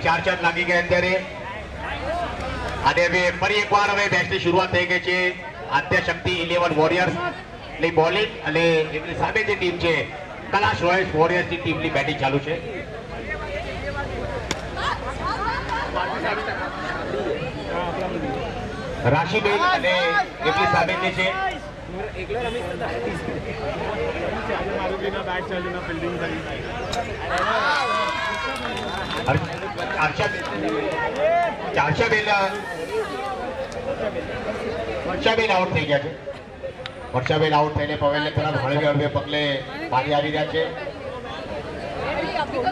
ચાર ચાર લાગી ગયા અત્યારે અને હવે ફરી એકવાર હવે મેચની શરૂઆત થઈ ગઈ છે. આદ્યશક્તિ 11 વોરિયર્સ ની બોલિંગ અને એમની સામે જે ટીમ છે કલાશ રોયલ્સ વોરિયર્સ ની ટીમની બેટિંગ ચાલુ છે. રાશિબેન અને એમની સામેની છે વર્ષાબેન આઉટ થઈ ગયા છે. વર્ષાબેન આઉટ થઈને પવેલને તરફ હળવે પગલે પાણી આવી રહ્યા છે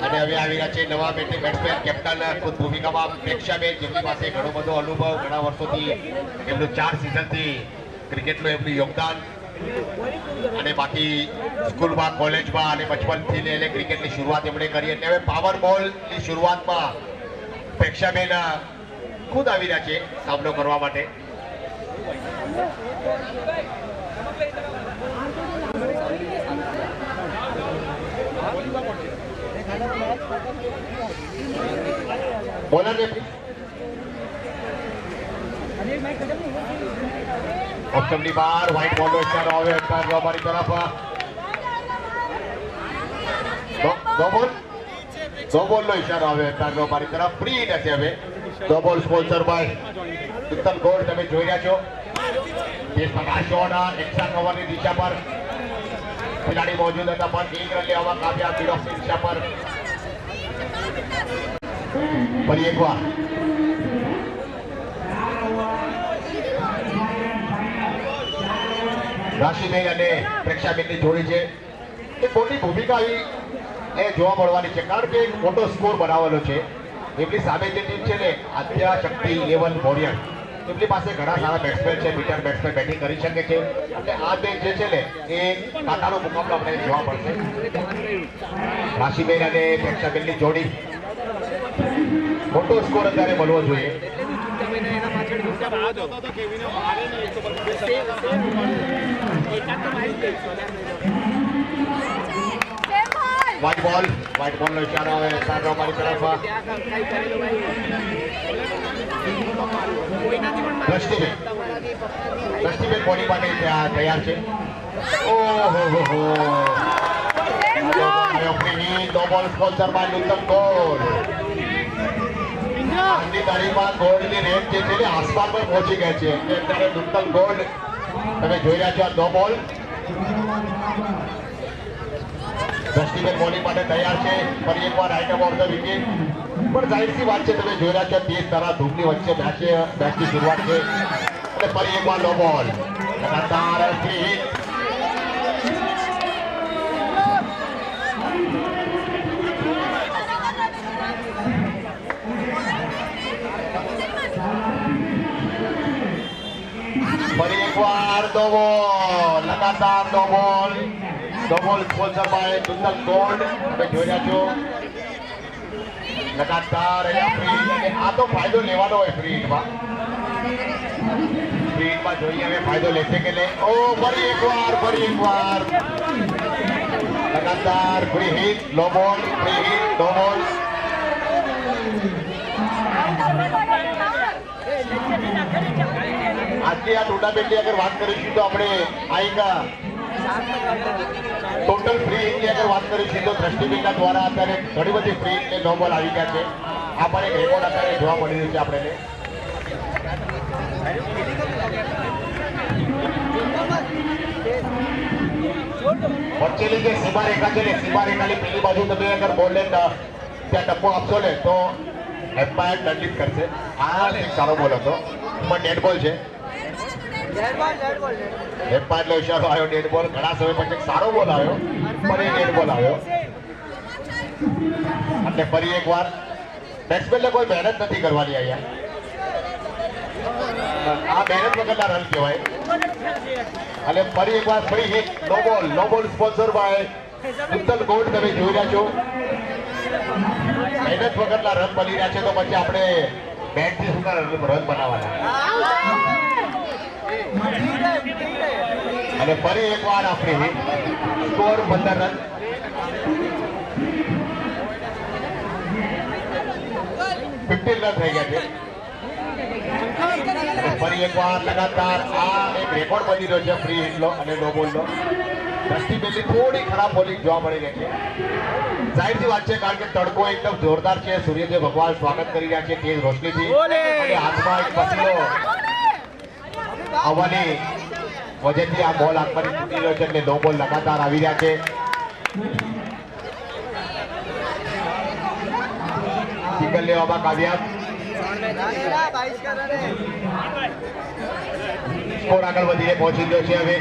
અને હવે આવી રહ્યા છે નવા બેટ્સમેન કેપ્ટન ખુદ ભૂમિકામાં પ્રેક્ષાબેન, જેમની પાસે ઘણો બધો અનુભવ, ઘણા વર્ષોથી એમનું 4 સિઝનથી ક્રિકેટનું એમનું યોગદાન અને બાકી સ્કૂલમાં, કોલેજમાં અને બચપનથી લઈને ક્રિકેટની શરૂઆત એમણે કરી. એટલે હવે પાવર બોલની શરૂઆતમાં પ્રેક્ષાબેન ખુદ આવી રહ્યા છે સામનો કરવા માટે. બોલર ને ઓપ્શનની બહાર વ્હાઇટ બોલનો ઇશારો આવે અમારી તરફ. દો બોલનો ઇશારો આવે અમારી તરફ. ફ્રી નથી હવે. દો બોલ સ્પોન્સર બાય ઉત્તમ ગોલ્ડ તમે જોઈ રહ્યા છો. એક્સ્ટ્રા કવરની દિશા પર ખેલાડી મોજૂદ હતા પણ 1 રન લેવામાં કામયાબ. મિડ ઓફની દિશા પર ફરી એકવાર રાશિબેન અને પ્રેક્ષાબેનની જોડી છે. એક મોટી ભૂમિકા આવી એ જોવા મળવાની છે, કારણ કે એક મોટો સ્કોર બનાવેલો છે. એમની સામે જે ટીમ છે ને આદ્યશક્તિ 11 વોરિયર, એમની પાસે ઘણા સારા બેટ્સમેન છે, મીટર બેટ્સમેન બેટિંગ કરી શકે છે. એટલે આ મેચ જે છે ને એ કાંટાનો મુકાબલો આપણે જોવા મળશે. રાશિબેન અને પ્રેક્ષાબેનની જોડી મોટો સ્કોર અત્યારે મળવો જોઈએ. વ્હાઇટ બોલ નો ઇશારો આવે અમારી તરફ. દ્રષ્ટિબેન બોલિંગ માટે તૈયાર છે. ઓહો દો બોલ સ્પોન્સર બાય ઉત્તમ ગોલ્ડ. આજની તારીખમાં ગોલ્ડની રેટ જે છે ને આસમાન પર પહોંચી ગઈ છે. અત્યારે ઉત્તમ ગોલ્ડ તમે જોઈ રહ્યા છો. આ દો બોલ દ્રષ્ટિબેન બોલિંગ માટે તૈયાર છે. ફરી એકવાર રાઇટ ઓફ ધ વિકેટ. પણ જાહેરસી વાત છે, તમે જોઈ રહ્યા છો 30 ધારા ધૂપની વચ્ચે મેચની શરૂઆત છે અને ફરી એકવાર નો બોલ. લગાતાર ફ્રી હિટ. ફરી એકવાર નો બોલ. લગાતાર નો બોલ. નો બોલ સ્પોન્સર બાય ઉત્તમ ગોલ્ડ તમે જોઈ રહ્યા છો. લગાતાર આ તો ફાયદો લેવાનો હોય ફ્રી હિટમાં. જોઈએ હવે ફાયદો લેશે કે નહીં. ઓ ફરી એકવાર લગાતાર ફ્રી હિટ. નો બોલ, ફ્રી હિટ, નો બોલ. આજની આ ટુર્નામેન્ટની અગર વાત કરીશું તો આપણે ટોટલ ફ્રી હિટની અગર વાત કરીશું તો દ્રષ્ટિબેનના દ્વારા અત્યારે ઘણી બધી ફ્રી હિટ નો બોલ આવી ગયા છે. આ પણ એક રેકોર્ડ અત્યારે જોવા મળી રહ્યું છે આપણને. વચ્ચેની જે સીમારેખા છે ને, સીમારેખાની પેલી બાજુ તમે અગર બોલને ત્યાં ટપ્પો આપશો ને તો એમ્પાયર દંડિત કરશે. આ એક સારો બોલ હતો પણ ડેડ બોલ છે. એમ્પાયરનો ઇશારો આવ્યો ડેડ બોલ. ઘણા સમય પછી એક સારો બોલ આવ્યો પણ એ ડેડ બોલ આવ્યો. એટલે ફરી એકવાર બેટ્સમેનને કોઈ મહેનત નથી કરવાની અહીંયા. આ મહેનત વગરના રન કહેવાય. અને ફરી એકવાર ફ્રી હિટ. નો બોલ સ્પોન્સર બાય ઉત્તમ ગોલ્ડ તમે જોઈ રહ્યા છો. મહેનત વગરના રન બની રહ્યા છે તો પછી આપણે બેટથી શું રન બનાવવાના. અને ફરી એકવાર આપણી હિટ. Score 15 run. 15 રન થઈ ગયા છે ફરી એકવાર લગાતાર આ એક રેકોર્ડ બની રહ્યો છે ફ્રી હિટનો અને નો બોલનો દ્રષ્ટિબેનની થોડી ખરાબ બોલિંગ જોવા મળી રહી છે જાહેરથી વાત છે કારણ કે તડકો એકદમ જોરદાર છે સૂર્યદેવ ભગવાન સ્વાગત કરી રહ્યા છે તેજ રોશનીથી અને હાથમાં એક પસીનો આવવાની વજનથી આ બોલ આંખમાંથી તૂટી રહ્યો છે એટલે નો બોલ લગાતાર આવી રહ્યા છે સિંગલ લેવામાં કામયાબ સ્કોર આગળ વધીને પહોંચી ગયો છે હવે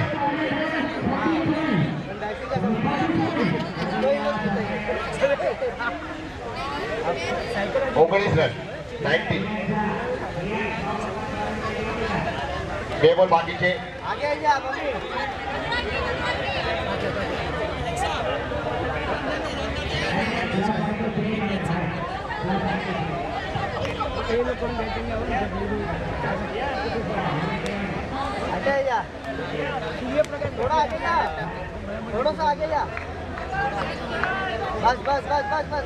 19 રન 90 બે બોલ બાકી છે थोड़ा आगे जा थोड़ा सा आगे जा बस बस बस बस बस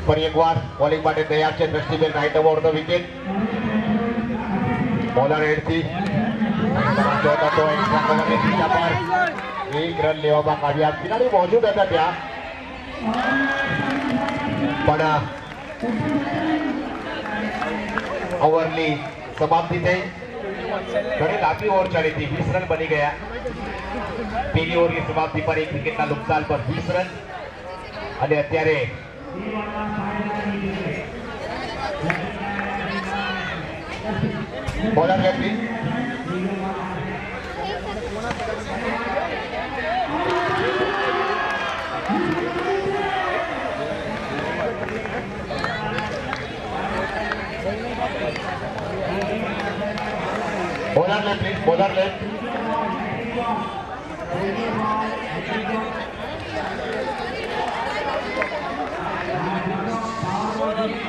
ફરી એકવાર બોલિંગ માટે તૈયાર છે દ્રષ્ટિબેન right over the wicket bowler હેડથી એક્સ્ટ્રા કવરની દિશા પર એક રન લેવામાં કામયાબ ખેલાડી મોજૂદ હતા ત્યાં પણ ઓવરની સમાપ્તિ થઈ ઘણી લાંબી ઓવર ચાલી હતી 20 રન બની ગયા પહેલી ઓવરની સમાપ્તિ પર એક વિકેટના નુકસાન પર 20 રન અને અત્યારે bowler lefty bowler left please bowler left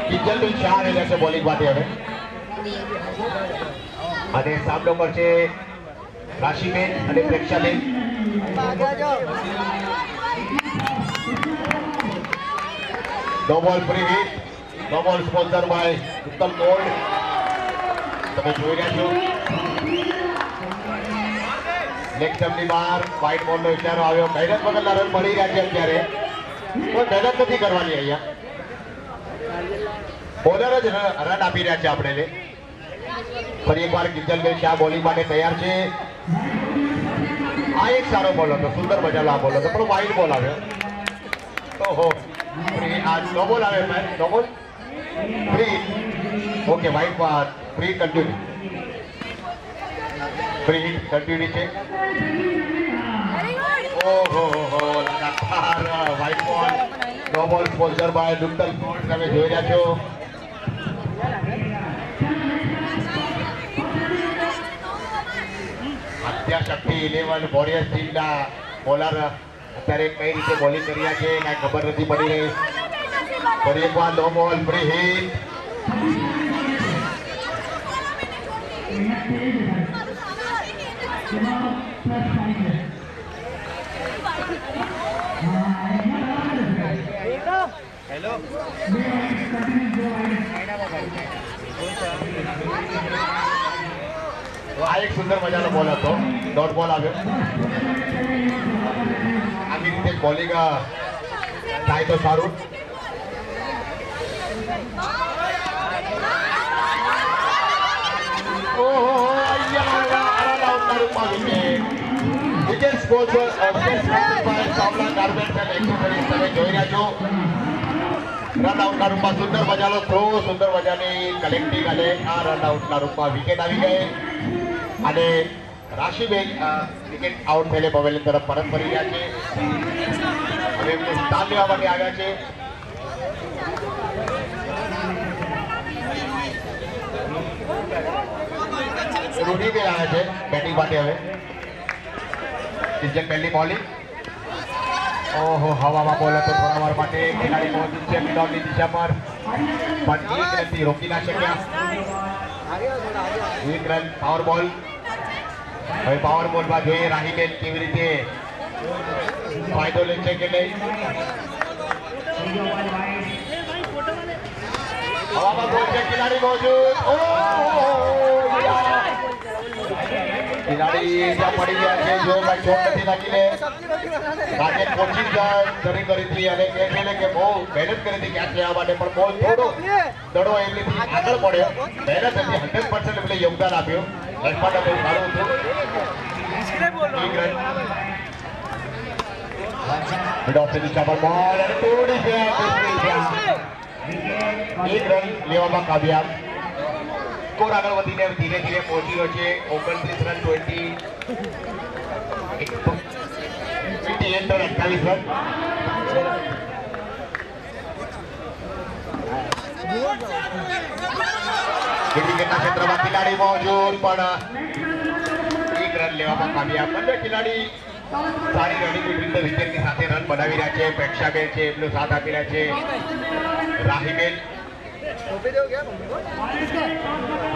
કિંજલબેન શાહ રહેલા છે બોલિંગ માટે હવે અને સામનો પર છે રાશિબેન અને પ્રેક્ષાબેન નો બોલ ફ્રી હિટ નો બોલ સ્પોન્સર બાય ઉત્તમ ગોલ્ડ તમે જોઈ રહ્યા છો લેગ સ્ટમ્પની બહાર વ્હાઇટ બોલનો ઇશારો આવ્યો મહેનત વગરના રન મળી રહ્યા છે અત્યારે કોઈ મહેનત નથી કરવાની અહીંયા બોલર જ રન આપી રહ્યા છે આપણે ફરી એકવાર કિંજલબેન શાહ બોલિંગ માટે તૈયાર છે આ એક સારો બોલ હતો સુંદર મજાનો આ બોલ હતો પણ વાઇડ બોલ આવ્યો ઓહો આ નો બોલ આવે no ball free okay wide free continue free hit continue છે ઓહો હો લગાતાર વાઇડ બોલ નો બોલ સ્પોન્સર બાય દુત્તલ ગોલ્ડ તમે જોઈ રહ્યા છો શક્તિ 11 વોરિયર્સ ટીમના બોલર અત્યારે કઈ રીતે બોલિંગ કરી રહ્યા છે કાંઈ ખબર નથી પડી રહી ફરી એકવાર નો બોલ ફ્રી હિટ હેલો આ એક સુંદર મજાનો બોલ હતો ડોટ બોલ આવ્યો આવી રીતે બોલિંગ થાય તો સારું વિકેટ સ્પોન્સર સામના ગાર્મેન્ટ્સ એન્ડ એક્સેસરીઝ તમે જોઈ રહ્યા છો રન આઉટના રૂપમાં સુંદર મજાનો થ્રો સુંદર મજાની કલેક્ટિંગ અને આ રન આઉટના રૂપમાં વિકેટ આવી ગઈ અને રાશિબેન વિકેટ આઉટ થઈને પવેલિયન તરફ પરત ફરી ગયા છે હવે એમને સ્થાન લેવા માટે આવ્યા છે રૂઢીબેન આવ્યા છે બેટિંગ માટે હવે કિંજલ પહેલી બોલિંગ ઓહો હવામાં બોલ હતો થોડા વાર માટે ખેલાડી મોજૂદ છે મિડોલની દિશા પર પણ એક રનથી રોકી ના શક્યા એક રન પાવર બોલ હવે પાવર બોલમાં જોઈએ રાહીબેન કેવી રીતે ફાયદો લે છે કે નહીં હવામાં બોલ છે, ખિલાડી મોજૂદ. ખિલાડી જ્યાં પડી ગયા છે, જો ભાઈ ચોટ નથી લાગીને આજે કોશિશ કરી હતી અને કહે છે ને કે બહુ મહેનત કરી હતી ક્યાંક લેવા માટે, પણ બોલ થોડો દડો એમની આગળ પડ્યો. મહેનત હતી, 100% એમને યોગદાન આપ્યું. રનપાટા બહુ સારું હતું. એક રન મિડ ઓફ ધ દિશા પર બોલ અને થોડી છે એક રન લેવામાં કામયાબ. સ્કોર આગળ વધીને ધીરે ધીરે પહોંચી રહ્યો છે 29 રન 28 રન 28 રન. ક્રિકેટના ક્ષેત્રમાં ખેલાડી મોજૂદ પણ એક રન લેવામાં કામયાબ. બંને ખેલાડી સારી રનિંગ વિકેટની સાથે રન બનાવી રહ્યા છે. પ્રેક્ષાબેન છે એમનો સાથ આપી રહ્યા છે. રાહીબેન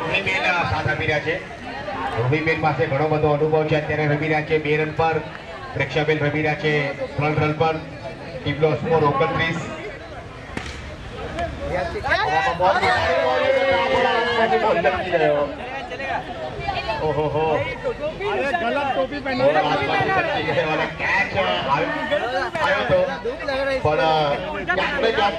રૂહીબેન સાથ આપી રહ્યા છે. રૂહીબેન પાસે ઘણો બધો અનુભવ છે. અત્યારે રમી રહ્યા છે 2 રન પર. પ્રેક્ષાબેન રમી રહ્યા છે 3 રન પર. ટીમનો સ્કોર 29. ઓહો गलत टोपी पहनी कैच आयो तो पर कैच में क्या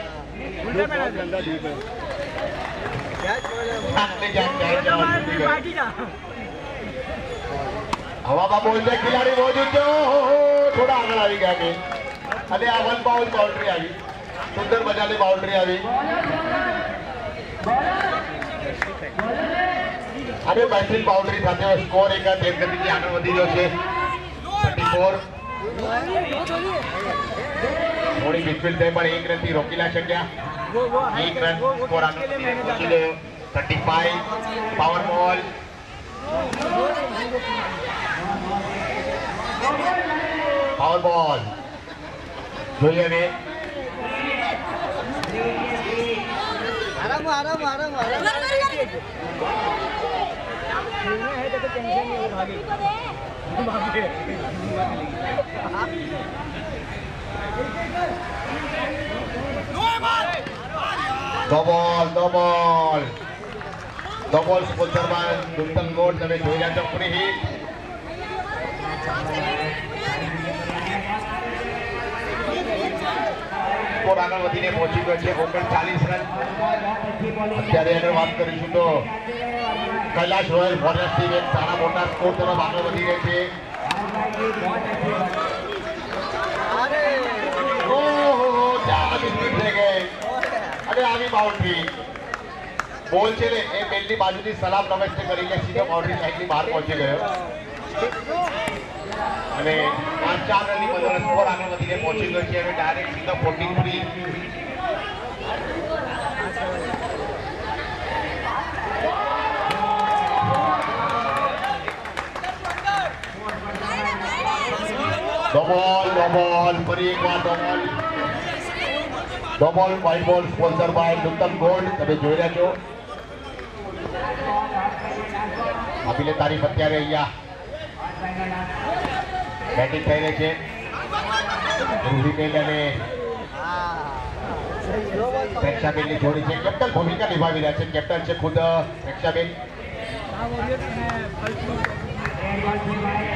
હવામાં બોલ છે, ખેલાડી મોજૂદ છે. થોડા આગળ આવી ગયા છે અને આ 1 બાઉન્ડ બાઉન્ડ્રી આવી. સુંદર મજાની બાઉન્ડ્રી આવી અને બેટિંગ બાઉન્ડ્રી સાથે સ્કોર એક તેજ ગતિથી આગળ વધી રહ્યો છે 34. થોડી મિસફિલ્ડ થઈ પણ 1 રનથી રોકી ના શક્યા. 1 રન સ્કોર આગળ વધીને પહોંચી ગયો 35. પાવર બોલ જોઈએ હવે आराम आराम आराम आराम है तो टेंशन नहीं हो भागी ડબલ સ્પોન્સરમાં નૂતન ગોળ તમે જોઈ રહ્યા છો. ફ્રી હિટ સ્કોર આગળ વધીને પહોંચી ગયો છે 39 રન. અત્યારે એને વાત કરીશું તો કૈલાશ રોયલ ફોરેસ્ટ ટીમ એક સારા મોટા સ્કોર તરફ આગળ વધી રહી છે. ઓહો ત્યાં મિસફિટ થઈ ગઈ અને આવી બાઉન્ડ્રી. બોલ છે ને એ બેલની બાજુથી સલામ નમસ્તે કરીને સીધો બાઉન્ડ્રી સાઈડની બહાર પહોંચી ગયો અને 5-4 રનની મદદથી સ્કોર આગળ વધીને પહોંચી ગયો છે. હવે ડાયરેક્ટ સીધો 43. ડબલ ફરી એકવાર ડબલ વ્હાઇટ બોલ સ્પોન્સર બાય નૂતન ગોલ્ડ તમે જોઈ રહ્યા છો. આપીલે તારીફ અત્યારે અહીંયા બેટિંગ થઈ રહી છે. રૂહીબેન અને પ્રેક્ષાબેનની જોડી છે. કેપ્ટન ભૂમિકા નિભાવી રહ્યા છે. કેપ્ટન છે ખુદ પ્રેક્ષાબેન.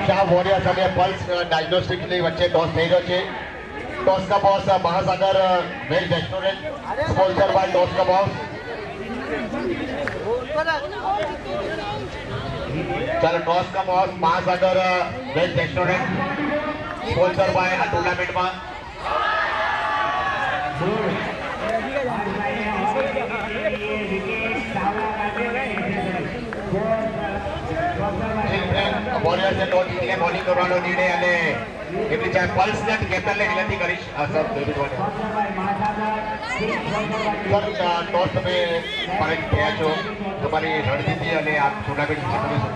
શાહ વોરિયર્સ અને પલ્સ ડાયગ્નોસ્ટિક્સની વચ્ચે ટોસ થઈ રહ્યો છે. टॉस का boss Mahasagar veg restaurant sponsor by toss का बॉस. चलो टॉस का boss Mahasagar veg restaurant sponsor by आ टूर्नामेंट में વોરિયર્સે ટોસ જીતીને બોલિંગ કરવાનો નિર્ણય અને એમની ચાહે પલ્સને કેપ્ટનને વિનંતી કરીશ. સર ટોસ તમે પરાજિત થયા છો. તમારી રણનીતિ અને આ ટુર્નામેન્ટ વિશે તમે શું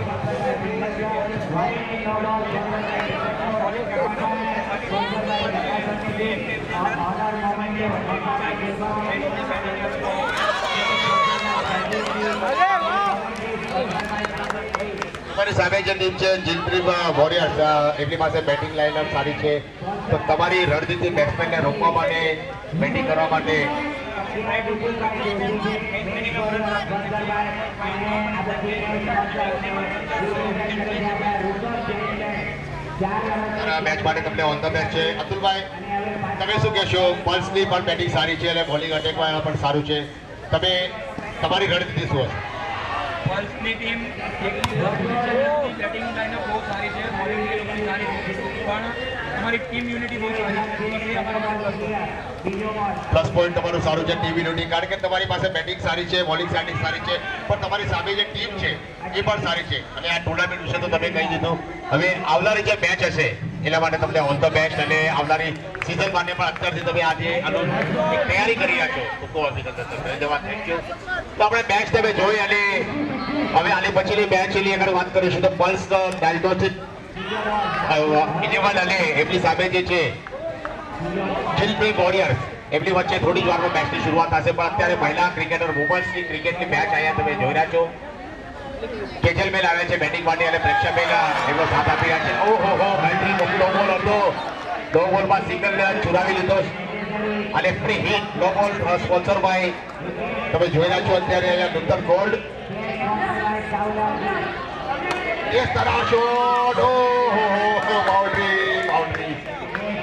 તમારી સામે જે ટીમ છે જીલપ્રી વોરિયર્સ એમની પાસે બેટિંગ લાઇનઅપ સારી છે. તો તમારી રણનીતિ બેટ્સમેનને રોકવા માટે બેટિંગ કરવા માટે મેચ માટે તમને ઓન ધ મેચ છે અતુલભાઈ, તમે શું કહેશો? પલ્સની પણ બેટિંગ સારી છે અને બોલિંગ અટેકમાં પણ સારું છે. તમે તમારી રણનીતિ શું હશે? પલ્સની ટીમ બેટિંગ લાઇનઅપ બહુ સારી છે, બોલિંગ પણ સારી છે, પણ અમારી ટીમ યુનિટી બહુ સારી છે. એ અમારા માટે પ્લસ પોઈન્ટ તમારું સારું છે ટીમ યુનિટી, કારણ કે તમારી પાસે બેટિંગ સારી છે, બોલિંગ સારી છે, પણ તમારી સામે જે ટીમ છે એ પણ સારી છે. અને આ ટુર્નામેન્ટ વિશે તો તમે કહી દીધું. હવે આવનારી જે મેચ હશે એના માટે તમને ઓલ ધ બેસ્ટ, અને આવનારી સિઝન માટે પણ અત્યારથી તમે આજે આનું એક તૈયારી કરી રહ્યા છો. ખૂબ ખૂબ અભિનંદન. ધન્યવાદ, થેન્ક યુ. તો આપણે મેચ તમે જોઈ, અને હવે આની પછીની મેચ એની આગળ વાત કરીશું તો પલ્સ ડાયગ્નોસ્ટિક 11 અને એમની સામે જે છે ચિલપ્રી વોરિયર્સ, એમની વચ્ચે થોડી જ વારમાં મેચની શરૂઆત થશે. પણ અત્યારે મહિલા ક્રિકેટર વુમન્સની ક્રિકેટની મેચ અહીંયા તમે જોઈ રહ્યા છો. કેજલબેન આવે છે બેટિંગ માટે અને પ્રેક્ષાબેન એમનો સાથ આપી રહ્યા છે. ઓહો બેટિંગ નો બોલ હતો, નો બોલમાં સિંગલ ચુરાવી લીધો અને ફ્રી હિટ નો બોલ સ્પોન્સર બાય તમે જોઈ રહ્યા છો અત્યારે અહીંયા નૂતન ગોલ્ડ. इस तरह शॉट, बाउंड्री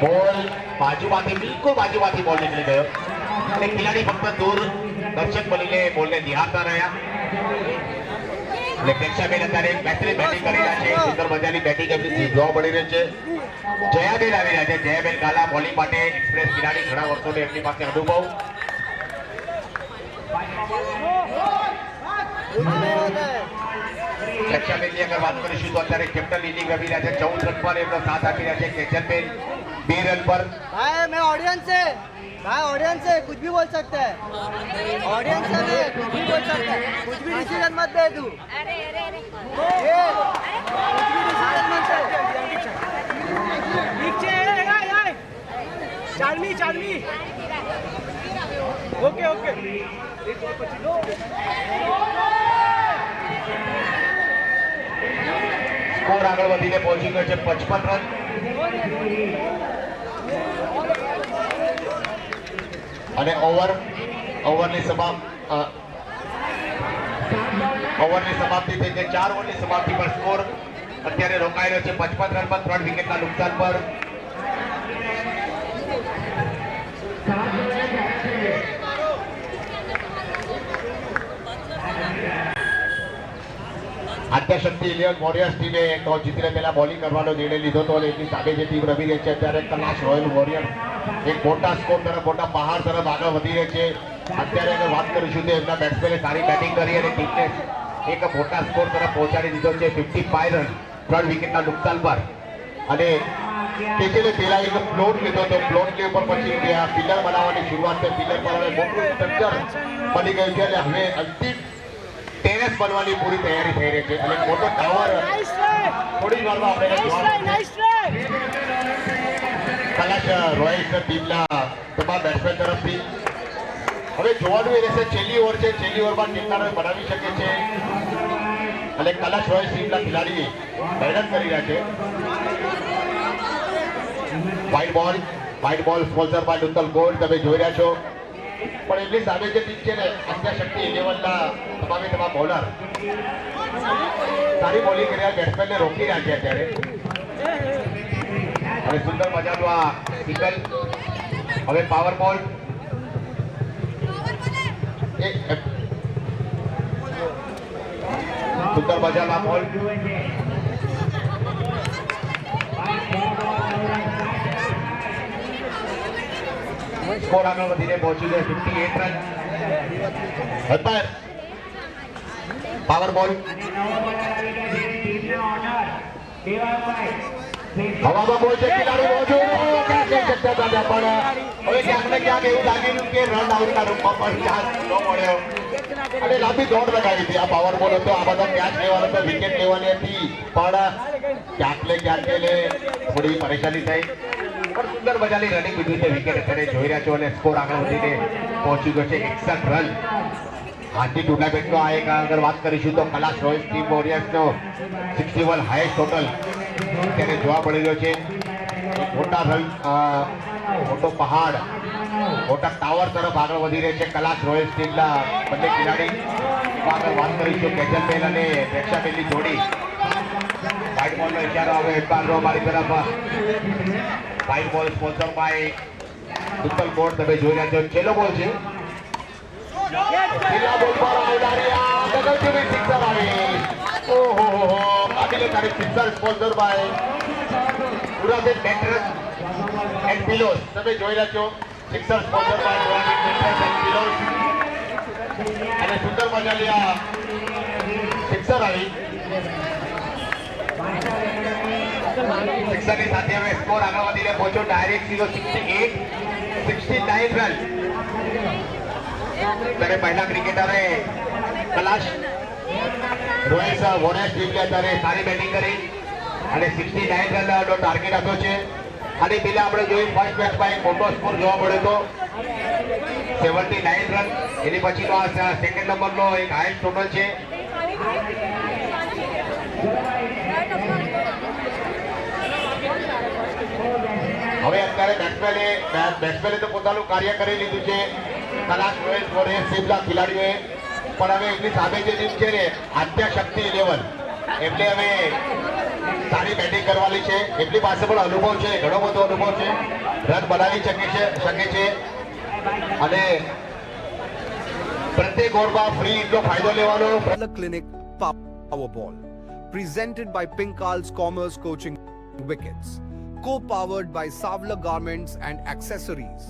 બોલ બાજુમાંથી, બિલકુલ બાજુમાંથી બોલ નીકળી ગયો અને ખેલાડી ફક્ત દૂર દર્શક બનીને બોલને નિહાળતા રહ્યા. એટલે પ્રેક્ષાબેન અત્યારે બેસ્ટલી બેટિંગ કરી રહ્યા છે. સુંદર મજાની બેટિંગ એમની જોવા મળી રહી છે. જયાબેન આવી રહ્યા છે. જયાબેન ગાલા બોલિંગ માટે એક્સપ્રેસ ખેલાડી, ઘણા વર્ષોનો એમની પાસે અનુભવ. રક્ષાબેનની અગર વાત કરીશું તો અત્યારે કેપ્ટન ઇનિંગ રમી રહ્યા છે. 14 રન પર એમનો સાથ આપી રહ્યા છે. કેજલબેન 2 रन पर. भाई मैं ऑडियंस से, भाई ऑडियंस से कुछ भी बोल सकता है, ऑडियंस से मैं कुछ भी बोल सकता है, कुछ भी डिसीजन मत दे तू, अरे अरे अरे ये कुछ भी डिसीजन मत दे. नीचे चालमी ओके ओके સ્કોર આગળ વધીને પહોંચી ગયો છે 55 રન. અને ઓવરની સમાપ્તિ થઈ છે. 4 ઓવરની સમાપ્તિ પર સ્કોર અત્યારે રોકાયેલો છે 55 રન પર, 3 વિકેટના નુકસાન પર. આદ્યશક્તિ 11 વોરિયર્સ ટીમે ટોસ જીતીને પહેલા બોલિંગ કરવાનો નિર્ણય લીધો હતો અને એની સામે જે ટીમ રમી રહી છે અત્યારે કલાશ રોયલ વોરિયર એક મોટા સ્કોર તરફ, મોટા પહાડ તરફ આગળ વધી રહી છે. અત્યારે અગર વાત કરીશું તો એમના બેટ્સમેને સારી બેટિંગ કરી અને ટીમને એક મોટા સ્કોર તરફ પહોંચાડી દીધો છે 55 રન, 3 વિકેટના નુકસાન પર. અને કેજલે પહેલા એક પ્લોટ લીધો હતો, પ્લોટની ઉપર પછી પિલર બનાવવાની શરૂઆત છે. પિલર પર હવે મોટું સ્ટ્રક્ચર બની ગયું છે અને હવે અંતિમ ટેરેસ બનવાની પૂરી તૈયારી થઈ રહી છે અને મોટો ટાવર થોડી વારમાં આપણે કલાશ રોયલ્સ ટીમના તમામ બેટ્સમેન તરફથી. હવે જોવાનું એ રહેશે છેલ્લી ઓવર છે, છેલ્લી ઓવરમાં કેટલા રન બનાવી શકે છે અને કલાશ રોયલ્સ ટીમના ખેલાડી મહેનત કરી રહ્યા છે. વ્હાઇટ બોલ સ્પોન્સર બાય નૂતન ગોલ્ડ તમે જોઈ રહ્યા છો. પણ એમની સામે જે ટીમ છે ને આદ્યશક્તિ 11ના તમામ બોલર સારી બોલિંગ કર્યા, બેટ્સમેનને રોકી રહ્યા છે અત્યારે. અને સુંદર મજાનું આ સિંગલ, હવે પાવર બોલ, સુંદર મજાના બોલ. સ્કોર આગળ વધીને પહોંચી ગયો 58 રન. હદબાર પાવર બોલ, હવામાં બોલ છે, ખેલાડી મોજું ક્યાં કહી શકતા હતા પણ હવે ક્યાંક ને ક્યાંક એવું લાગેલું કે રન આઉટના રૂપમાં પણ ચાન્સ ન મળ્યો અને લાંબી દોડ લગાવી હતી. આ પાવર બોલ હતો, આ બધા કેચ લેવાનો હતો, વિકેટ લેવાની હતી, પણ ક્યાંક ને ક્યાંક એને થોડી પરેશાની થઈ. પણ સુંદર મજાની રનિંગ બીજી છે, વિકેટ અત્યારે જોઈ રહ્યા છો અને સ્કોર આગળ વધીને પહોંચી ગયો છે 61 રન. આજની ટુર્નામેન્ટનો આ એક આગળ વાત કરીશું તો class Royals team વોરિયર્સનો 61 highest total અત્યારે જોવા મળી રહ્યો છે. મોટા રન, મોટો પહાડ, મોટા ટાવર તરફ આગળ વધી રહે છે કલાશ રોયલ્સ ટીમના બંને ખેલાડી. આગળ વાત કરીશું કેજલબેન અને પ્રેક્ષાબેનની જોડી. વ્હાઇટ બોલનો ઇશારો આવે એમ્પાયરનો મારી તરફ. વ્હાઇટ બોલ સ્પોન્સર બાય સુતલ બોર્ડ. તમે જોઈ રહ્યા છો છેલ્લો બોલ છે. છેલ્લા બોલ પર આવનારી ગગનચુંબી સિક્સર આવી. ઓહો કાબિલે તારીફ sixer sponsor by Puraben mattress and pillows. તમે જોઈ રહ્યા છો sixer sponsor by Puraben mattress and pillows. અને સુંદર મજાની આ સિક્સર આવી. સિક્સરની સાથે હવે સ્કોર આગળ વધીને પહોંચ્યો ડાયરેક્ટ સીધો 69 રન. ત્યારે પહેલા ક્રિકેટરે કલાશ રોહિત વોરેસ ટીમને અત્યારે સારી બેટિંગ કરી અને 69 રનનો ટાર્ગેટ આપ્યો છે. અને પેલા આપણે જોયું ફર્સ્ટ મેચમાં એક મોટો સ્કોર જોવા મળ્યો હતો 79 રન. એની પછીનો આ સેકન્ડ નંબરનો એક હાઈએસ્ટ ટોટલ છે. હવે અત્યારે બેટ્સમેને તો પોતાનું કાર્ય કરી લીધું છે કલાશ રોયલ વોરિયર્સ ટીમના ખેલાડીઓએ. પણ હવે એમની સામે જે ટીમ છે ને આદ્યશક્તિ 11 એમને હવે સારી બેટિંગ કરવાની છે. એમની પાસે પણ અનુભવ છે, ઘણો બધો અનુભવ છે. રન બનાવી શકે છે અને પ્રત્યેક ઓવરમાં ફ્રી હિટનો ફાયદો લેવાનો. Clinic Powerball, presented by Pinkals Commerce Coaching Wickets, co-powered by Savla Garments and Accessories,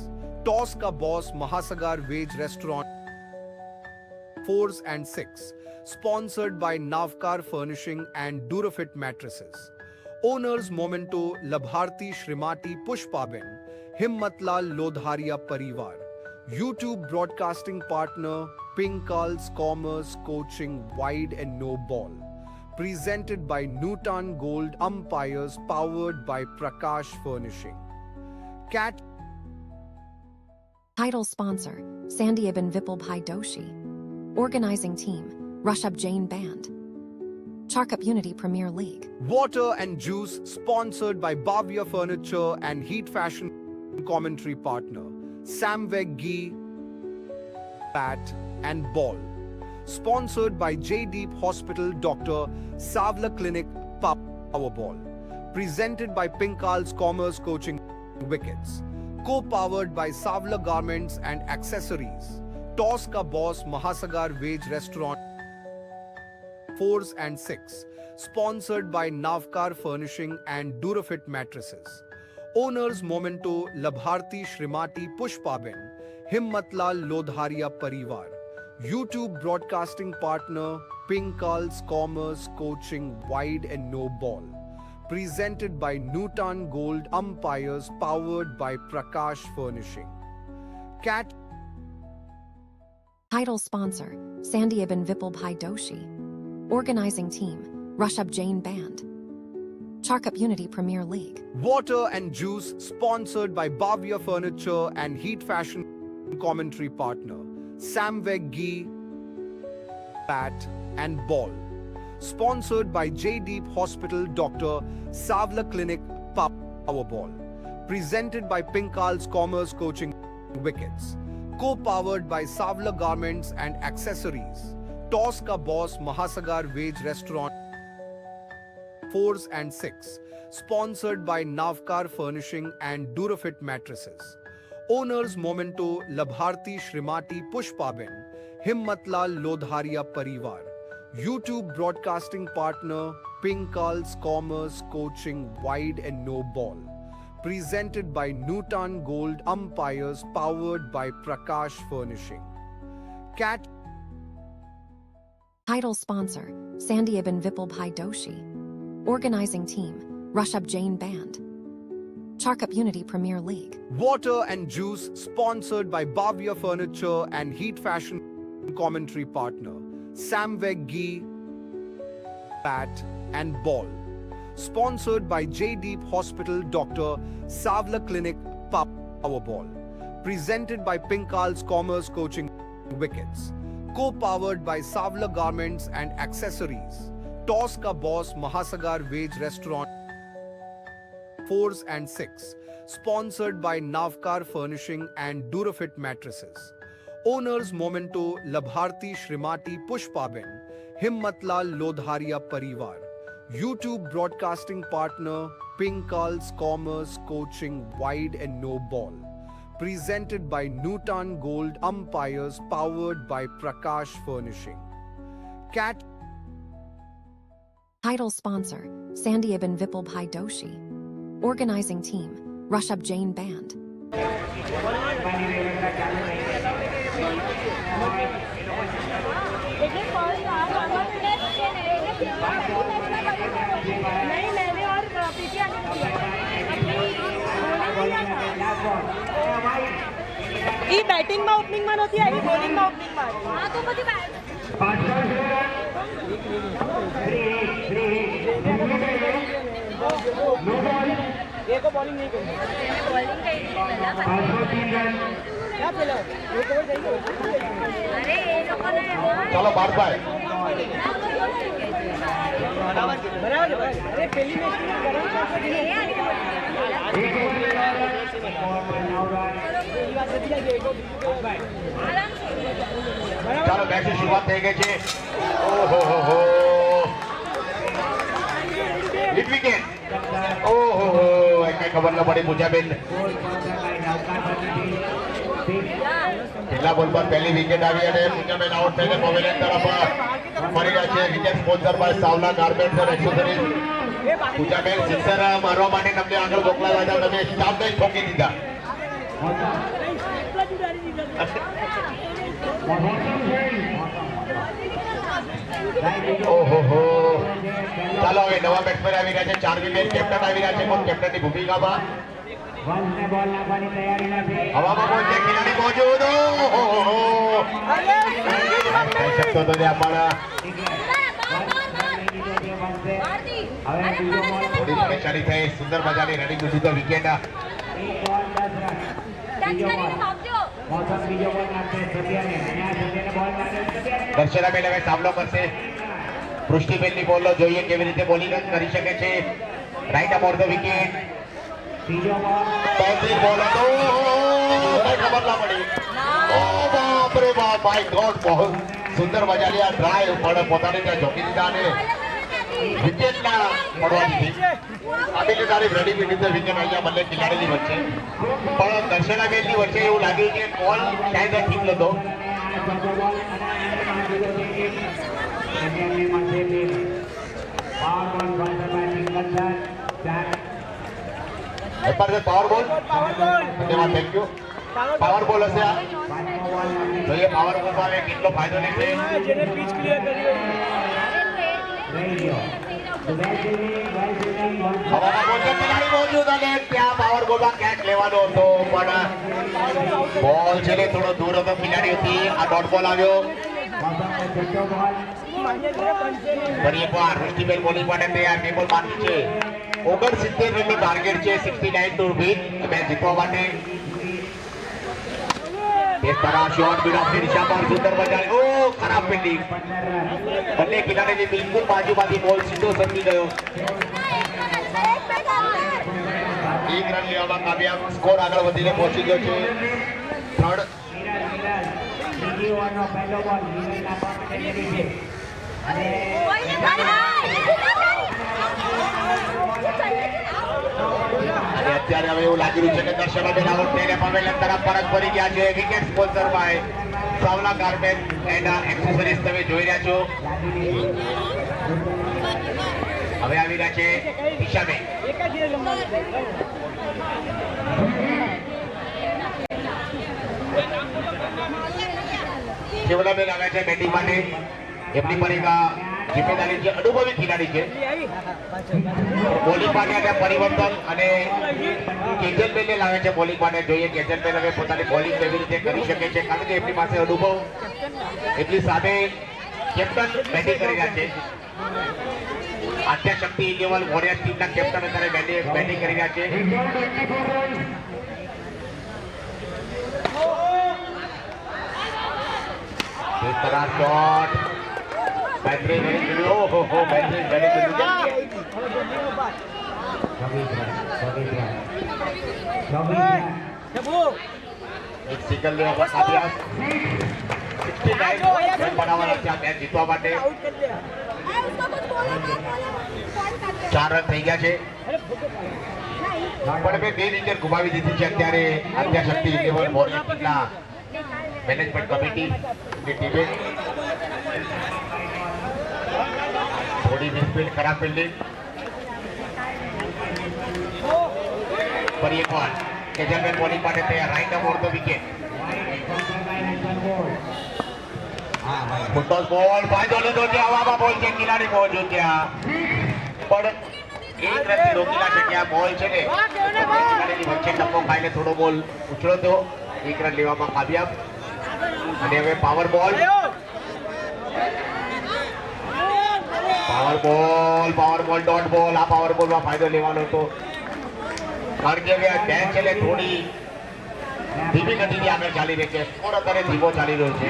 Toss Ka Boss Mahasagar Veg Restaurant 4s and 6, sponsored by Navkar Furnishing and Durafit Mattresses. Owners Momento Labharti Shrimati Pushpaben, Himmatlal Lodharia Parivar. YouTube broadcasting partner Pinkals Commerce Coaching Wide and No Ball. Presented by Newton Gold Umpires, powered by Prakash Furnishing. Cat Title sponsor, Sandy Ibn Vipulbhai Doshi. Organizing team, Rushabh Jain Band. Charkup Unity Premier League. Water and Juice, sponsored by Bhavya Furniture and Heat Fashion. Commentary partner Samveg Ghee, Bat and Ball. Sponsored by J-Deep Hospital, Dr. Savla Clinic Powerball. Presented by Pinkals Commerce Coaching Wickets. Co-powered by Savla Garments and Accessories. Toss Ka Boss Mahasagar Veg Restaurant 4s and 6. Sponsored by Navkar Furnishing and Durafit Mattresses. Owners Momento Labharti Shrimati Pushpaben, Himmatlal Lodharia Parivar. YouTube broadcasting partner Pinkals Commerce Coaching Wide and No Ball. Presented by Newton Gold Umpires, powered by Prakash Furnishing. Cat Title sponsor, Sandy Ibn Vipulbhai Doshi. Organizing team, Rushabh Jain Band. Charkup Unity Premier League. Water and Juice, sponsored by Bhavya Furniture and Heat Fashion. Commentary partner Samveg Ghee, Bat and Ball. Sponsored by J-Deep Hospital, Dr. Savla Clinic Powerball. Presented by Pinkals Commerce Coaching Wickets. Co-powered by Savla Garments and Accessories. Toss Ka Boss Mahasagar Veg Restaurant 4s and 6. Sponsored by Navkar Furnishing and Durafit Mattresses. Owners Momento Labharti Shrimati Pushpaben, Himmatlal Lodharia Parivar. YouTube broadcasting partner Pinkals Commerce Coaching Wide and No Ball. Presented by Newton Gold Umpires, powered by Prakash Furnishing. Cat Title sponsor, Sandy Ibn Vipulbhai Doshi. Organizing team, Rushabh Jain Band. Charkup Unity Premier League. Water and Juice, sponsored by Bhavya Furniture and Heat Fashion. Commentary partner Samveg Ghee, Bat and Ball. Sponsored by J-Deep Hospital, Dr. Savla Clinic Powerball. Presented by Pinkals Commerce Coaching Wickets. Co-powered by Savla Garments and Accessories. Toss Ka Boss Mahasagar Veg Restaurant 4s and 6. Sponsored by Navkar Furnishing and Durafit Mattresses. Owners Momento Labharti Shrimati Pushpaben, Himmatlal Lodharia Parivar. YouTube broadcasting partner Pinkals Commerce Coaching Wide and No Ball. Presented by Nutan Gold Umpires powered by Prakash Furnishing. Cat Title sponsor, Sandy Ibn Vipulbhai Doshi. Organizing team, Rushabh Jain Band. नहीं मैंने और पीछे ई batting में opening में नहोती आई bowling में opening में हां तो बધી एक को बॉलिंग नहीं करनी बॉलिंग का ही क्या पहला एक ओवर जाएगा अरे ये लोगों ने चलो बात भाई बराबर अरे पहली मैच में ચાલો મેચની શરૂઆત થઈ ગઈ છે. ઓહો હો હિટ વિકેટ. ઓહો હો કઈ ખબર ન પડી પૂજાબેન. પહેલા બોલ પર પહેલી વિકેટ આવી અને પૂજાબેન આઉટ થઈને પવેલિયન તરફ ફરી રહ્યા છે. Wicket sponsor by Sawla garments and accessories. Pujaben sixer મારવા માટે તમને આગળ મોકલાવ્યા હતા, તમે સ્ટાફને ઠોકી દીધા. ઓહો હો ચાલો હવે નવા બેટ્સમેન આવી રહ્યા છે. 4 વિકેટ કેપ્ટન આવી રહ્યા છે. કોણ કેપ્ટનની ભૂમિકામાં? હવામાં બોલ છે, ખેલાડી મોજૂદ. ઓહો હો કહી શકતો તો ત્યાં પણ થોડી પરેશાની થઈ. સુંદર મજાની રનિંગ લીધું વિકેટ. દર્શનાબેન હવે સામનો કરશે. પૃષ્ટિબેનની બોલનો જોઈએ કેવી રીતે બોલિંગ કરી શકે છે. Right up of the wicket. પહેલી બોલ હતો, કઈ ખબર ના પડી. ઓ બાપ રે બાપ, માય ગોડ, બહુ સુંદર મજાની આ ડ્રાઈવ પણ પોતાની ત્યાં જોકી દીધા અને વિકેટના પડવાની આપેલી તારીફ રડી પીડી વિકેટ અહીંયા બંને ખેલાડીની વચ્ચે પણ દર્શનાબેનની વચ્ચે એવું લાગ્યું કે બોલ શાયદ ઠીક નતો. પાવર બોલ તેમાં થેન્ક યુ. પાવર બોલ હશે આ. જોઈએ પાવર બોલ આવે કેટલો ફાયદો લેશે. હવામાં બોલ છે, ખેલાડી મોજૂદ અને ત્યાં પાવર બોલમાં કેચ લેવાનો હતો પણ બોલ છે ને થોડો દૂર હતો ખેલાડીઓથી. આ ડોટ બોલ આવ્યો. ફરી એકવાર વૃષ્ટિબેન બોલિંગ માટે તૈયાર. બે બોલ બાકી છે. 69 રનનો ટાર્ગેટ છે. 69 ટુ વિન મેચ જીતવા માટે. એક તરફ શોર્ટ મિડ ઓફ દિશા પર સુંદર મજાની. ઓ ખરાબ ફિલ્ડિંગ. બંને ખેલાડીની બિલકુલ બાજુમાંથી બોલ સીધો સરકી ગયો. એક રન લેવામાં કામયાબ. સ્કોર આગળ વધીને પહોંચી ગયો છે 3. અને અત્યારે હવે એવું લાગી રહ્યું છે કે દર્શનાબેન આઉટ થઈને પવેલિયન તરફ પરત ફરી ગયા છે. Wicket sponsor by Savla garment and accessories તમે જોઈ રહ્યા છો. હવે આવી રહ્યા છે દિશાબેન. શિવલાબેન આવ્યા છે બેટિંગ માટે. એમની પણ એક જિમ્મેદારી છે. અનુભવી ખેલાડી છે. બોલિંગ માટે ત્યાં પરિવર્તન અને કેજલબેનને લાવે છે બોલિંગ માટે. જોઈએ કેજલબેન હવે પોતાની બોલિંગ કેવી રીતે કરી શકે છે કારણ કે એમની પાસે અનુભવ. એટલી સામે કેપ્ટન બેટિંગ કરી રહ્યા છે. આદ્યશક્તિ ઇલેવન વોરિયર્સ ટીમના કેપ્ટન અત્યારે બેટિંગ કરી રહ્યા છે. इस तरह शॉट बैटरी वेरी गुड. ओहो हो बैटरी वेरी गुड. એક સિંગલ લેવામાં કામયાબ 69 રન બનાવવાના છે આ મેચ જીતવા માટે 4 રન થઈ ગયા છે પણ મેં 2 વિકેટ ગુમાવી દીધી છે અત્યારે આદ્યાશક્તિ 11 બોલિંગ ટીમના મેનેજમેન્ટ કમિટી ની ટીમે થોડી મિસફિલ્ડ ખરાબ ફિલ્ડિંગ ફરી એકવાર કેજલમેન બોલિંગ માટે તૈયાર right of the wicket football બોલ ફાયદો લીધો છે હવામાં બોલ છે કિનારી પહોંચ્યો ત્યાં પણ એક રનથી રોકી ના શક્યા બોલ છે ને કિનારીની વચ્ચે ટપ્પો ખાઈને થોડો બોલ ઉછળો તો 1 રન લેવામાં કામયાબ અને હવે પાવર બોલ ડોટ બોલ આ પાવર બોલમાં ફાયદો લેવાનો હતો કારણ કે હવે આ મેચ છે ને થોડી ધીમી ગતિથી આગળ ચાલી રહી છે સ્કોર અત્યારે ધીમો ચાલી રહ્યો છે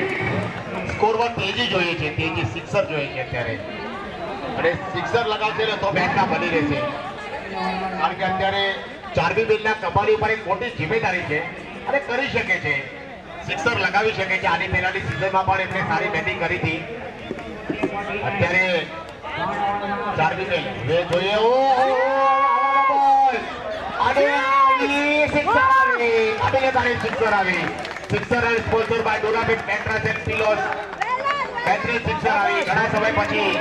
સ્કોરમાં તેજી જોઈએ છે તેજી સિક્સર જોઈએ છે અત્યારે અને સિક્સર લગાવશે ને તો મેચના બની રહેશે કારણ કે અત્યારે ચાર્મી મિલના કમાણી ઉપર એક મોટી જિમ્મેદારી છે અને કરી શકે છે સિક્સર લગાવી શકે છે આની પહેલાની સિઝનમાં પણ એમને સારી બેટિંગ કરી હતી અત્યારે ચાર્મી મિલ હવે જોઈએ સિક્સર સ્પોન્સર બાય ડોનામેન્ટ મેટ્રેસ એન્ડ પિલોસ બેટરી સિક્સર આવી ઘણા સમય પછી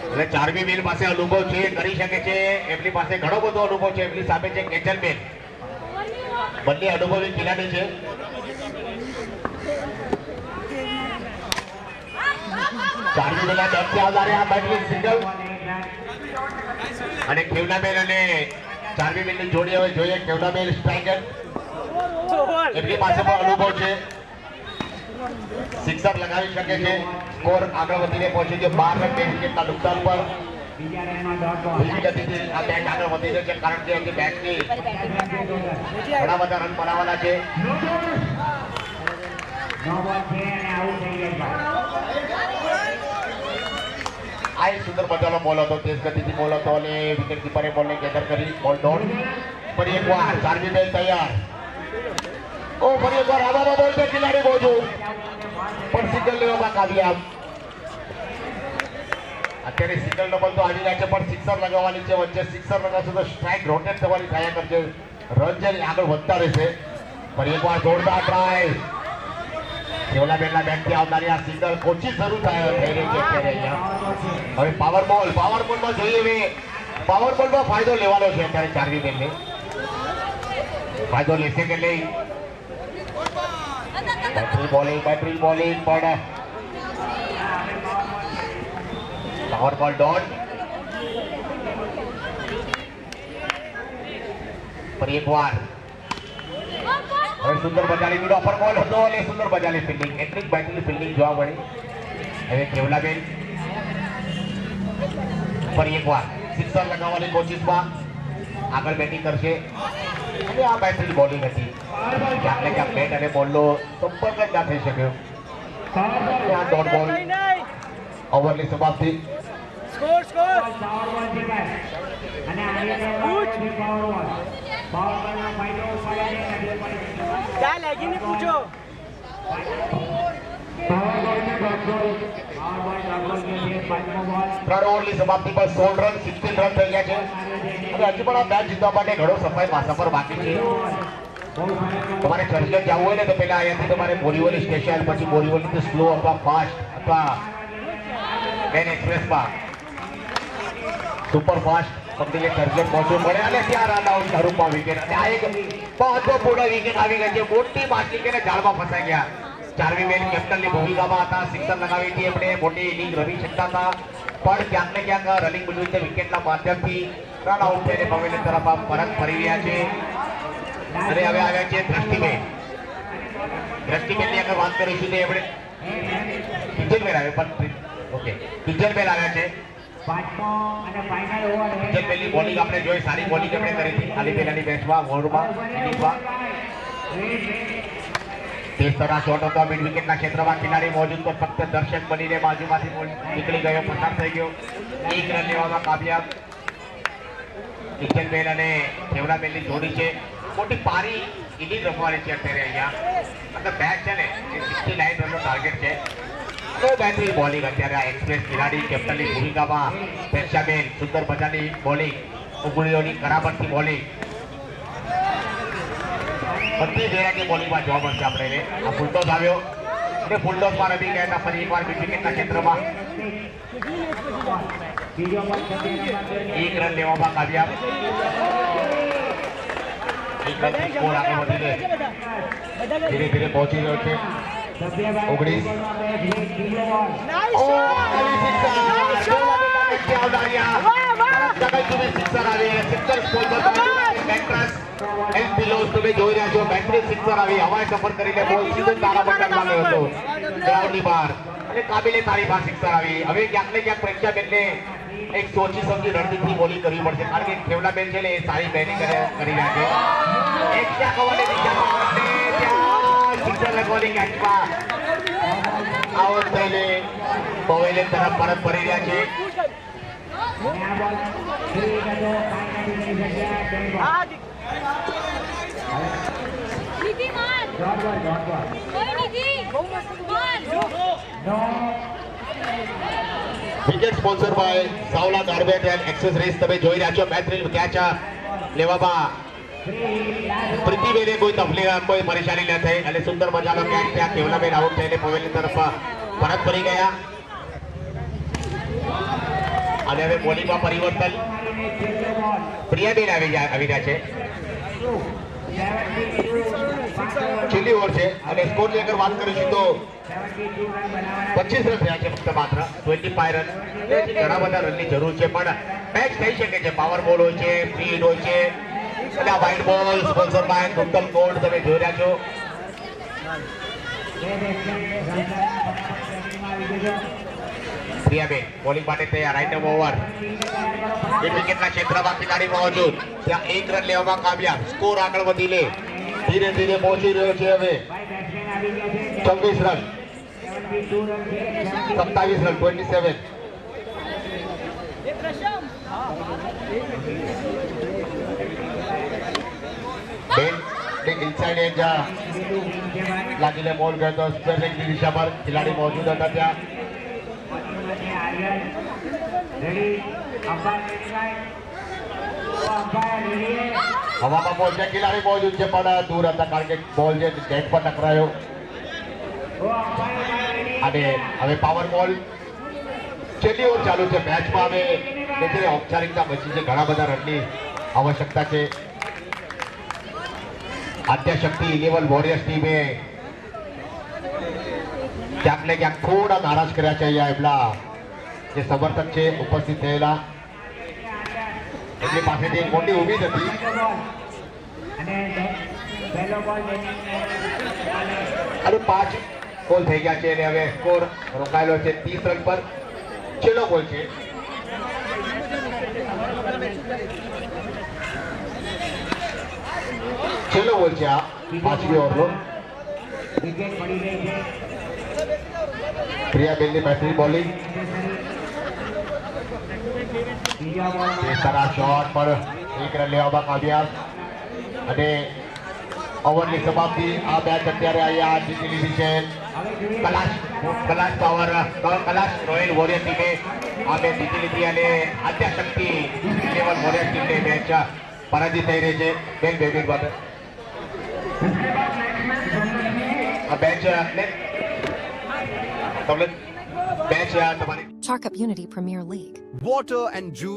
એટલે ચાર્મી મિલ પાસે અનુભવ છે કરી શકે છે એમની પાસે ઘણો બધો અનુભવ છે એમની સામે છે કેજલમેન બંને અનુભવી ખેલાડી છે ચાર્મી મિલના બેટથી આવનારે આ બેટરી સિંગલ અને કેવલાબેન અને ચાર્મી મિલની જોડી હવે જોઈએ કેવલાબેન સ્ટ્રાઇકર એમની પાસે પણ અનુભવ છે સિક્સર લગાવી શકે છે સ્કોર આગળ વધીને પહોંચી ગયો 12 રન 2 વિકેટના નુકસાન પર બીજી ગતિથી આ મેચ આગળ વધી રહ્યો છે કારણ કે હજી મેચની ઘણા બધા રન બનાવવાના છે આ એક સુંદર મજાનો બોલ હતો તેજ ગતિથી બોલ હતો અને વિકેટ કીપરે બોલને ગેધર કરી બોલ ડોટ ફરી એકવાર ચાર્મી મિલ તૈયાર ફરી એકવાર હવામાં બોલ છે કિનારી બાજુ પણ સિંગલ લેવામાં કામયાબ અત્યારે સિંગલ ડબલ તો આવી રહ્યા છે પણ સિક્સર લગાવવાની છે વચ્ચે સિક્સર લગાવશે તો સ્ટ્રાઇક રોટેટ થવાની થયા કરશે રન છે આગળ વધતા રહેશે ફરી એકવાર જોરદાર ટ્રાય કેવલાબેનના બેટથી આવનારી આ સિંગલ કોશિશ શરૂ થઈ રહી છે અત્યારે અહીંયા હવે પાવર બોલમાં જોઈએ હવે પાવર બોલમાં ફાયદો લેવાનો છે અત્યારે ચાર્મી બેનને ફાયદો લેશે કે નહીં બેટરી બોલિંગ પણ પાવર બોલ ડોટ ફરી એકવાર હવે સુંદર મજાની મીડ ઓફર બોલ હતો અને સુંદર મજાની ફિલ્ડિંગ એટલી બેટરી ફિલ્ડિંગ જોવા મળી હવે કેવલાબેન ફરી એકવાર સિક્સર લગાવવાની કોશિશમાં આગળ બેટિંગ કરશે અને આ બેટરી બોલિંગ હતી ક્યાંક ને ક્યાંક બેટ અને બોલનો સંપર્ક જ ના થઈ શક્યો આ ડોટ બોલ ઓવરની સમાપ્તિ क्या लगी नहीं पूछो 3 ઓવરની સમાપ્તિ પર 16 રન 16 રન થઈ ગયા છે અને હજી પણ આ મેચ જીતવા માટે ઘણો સફર બાકી છે તમારે ચર્ચગેટ જવું હોય ને તો પહેલા અહીંયાથી તમારે બોરીવલી સ્ટેશન પછી બોરીવલીથી સ્લો અથવા ફાસ્ટ અથવા મેન એક્સપ્રેસમાં સુપર ફાસ્ટ પકડીને ચર્ચગેટ પહોંચવું પડે અને ત્યાં રન આઉટ સ્વરૂપમાં વિકેટ અને આ એક મહત્વપૂર્ણ વિકેટ આવી ગઈ છે મોટી માછલી કે ઝાડમાં ફસાઈ ગયા ચાર્મી બેન કેપ્ટનની ભૂમિકામાં હતા સિક્સર લગાવી હતી એમણે મોટી ઇનિંગ રમી શકતા હતા પણ ક્યાંક ને ક્યાંક રનિંગ બની રીતે વિકેટના માધ્યમથી રન આઉટ થઈને પવેલિયન તરફ પરત ફરી રહ્યા છે અને હવે આવ્યા છે દ્રષ્ટિબેનની આગળ વાત કરીશું તો એમણે કિજલબેન આવે પણ ઓકે કિજલબેન આવ્યા છે કિજલબેનની બોલિંગ આપણે જોઈ સારી બોલિંગ એમણે કરી હતી ખાલી પહેલાની મેચમાં ઓવરમાં ઇનિંગમાં તેજ તરહ શોટ હતો મિડ વિકેટના ક્ષેત્રમાં ખેલાડી મોજૂદ તો ફક્ત દર્શક બનીને બાજુમાંથી બોલ નીકળી ગયો પસાર થઈ ગયો 1 રન લેવામાં કામયાબ કિજલબેન અને કેવલાબેનની જોડી છે મોટી પારી ઇનિંગ રમવાની છે અત્યારે અહીંયા મતલબ બેચ છે ને એ 69 રનનો ટાર્ગેટ છે. તો બેટરી બોલિંગ અત્યારે આ એક્સપ્રેસ ખેલાડી કેપ્ટનની ભૂમિકામાં પ્રેક્ષાબેન સુંદર મજાની બોલિંગ ઉગડીઓની કરામતથી બોલિંગ બધી વેરાયટી બોલિંગમાં જોવા મળશે આપણે. આ ફૂલટોસ આવ્યો અને ફૂલટોસમાં રમી ગયા હતા ફરી એકવાર વિકેટના ક્ષેત્રમાં એક રન લેવામાં કામયાબ. એક રનથી સ્કોર આગળ વધીને ધીરે ધીરે પહોંચી રહ્યો છે 19. તમે જોઈ રહ્યા છો બેટરી સિક્સર આવી હવાઈ સફર કરીને બોલ સીધો તારા બટનમાં ગયો હતો ગ્રાઉન્ડની બહાર અને કાબિલે તારીફ આ સિક્સર આવી. હવે ક્યાંક ને ક્યાંક પ્રેક્ષાબેનને એક સોચી સમજી રણનીતિ બોલિંગ કરવી પડશે કારણ કે ખેવલાબેન છે ને એ સારી બેટિંગ કરી રહ્યા છે. એક ક્યાંક હવાને દિશામાં અને ત્યાં સિક્સર લગવાની કેચમાં આઉટ થઈને પવેલિયન તરફ પરત ફરી રહ્યા છે. Wicket sponsor by Savla garbage and accessories. તમે જોઈ રહ્યા છો બેટરી કેચ લેવામાં પ્રીતિબેને કોઈ તકલીફ કોઈ પરેશાની ન થઈ અને સુંદર મજાનો કેચ ત્યાં કેવલાબેન આઉટ થઈને પવેલિયન તરફ પરત ફરી ગયા. અને હવે બોલિંગમાં પરિવર્તન પ્રિયાબેન આવી રહ્યા છે. છેલ્લી ઓવર છે અને સ્કોર લેકર વાત કરીશું તો 25 રન થયા છે ફક્ત માત્ર 25 રન. ઘણા બધા રનની જરૂર છે પણ મેચ થઈ શકે છે. પાવર બોલ હોય છે, સ્પીડ હોય છે અને આ વાઇડ બોલ સ્પોન્સર બાય ગુંતલ કોડ તમે જોઈ રહ્યા છો. પ્રિયાબેન બોલિંગ માટે તૈયાર. રાઈટ ઓવર એક વિકેટના ક્ષેત્રમાં ખેલાડી મોજૂદ ત્યાં એક રન લેવામાં કામયાબ. સ્કોર આગળ વધીને ધીરે ધીરે પહોંચી રહ્યો છે હવે 26 રન 27 રન 27. બેન ઇનસાઇડ એજ લાગીને બોલ ગયો તો સ્પેરિંગની દિશા પર ખેલાડી મોજૂદ હતા ત્યાં. હવામાં બોલ છે ખેલાડી મોજૂદ છે પણ દૂર હતા કારણ કે બોલ જે નેટ પર ટકરાયો. અને હવે પાવર બોલ છેલ્લી ઓવર ચાલુ છે મેચમાં. હવે ઔપચારિકતા બચી છે. ઘણા બધા રનની આવશ્યકતા છે. આદ્યશક્તિ 11 વોરિયર્સ ટીમે ક્યાંક ને ક્યાંક થોડા નારાજ કર્યા છે અહીંયા એમના જે સમર્થક છે ઉપસ્થિત થયેલા. એમની પાસેથી એક મોટી ઉમ્મીદ હતી. અને 5 બોલ થઈ ગયા છે અને હવે સ્કોર રોકાયેલો છે 30 રન પર. છેલ્લો બોલ છે. છેલ્લો બોલ છે આ 5મી ઓવરનો. પ્રિયાબેનની બેટરી બોલિંગ સારા શોટ પર એક રન લેવામાં કામયાબ. અને ઓવરની સમાપ્તિ આ મેચ અત્યારે અહીંયા જીતી લીધી છે class power class royal warrior ટીમે આ મેચ જીતી લીધી અને આદ્યશક્તિ 11 વોરિયર ટીમને મેચ પરાજિત થઈ રહી છે. બેન બેબી બાબત આ મેચ તમને મેચ તમારી Chalk Up Unity Premier League. Water and juice.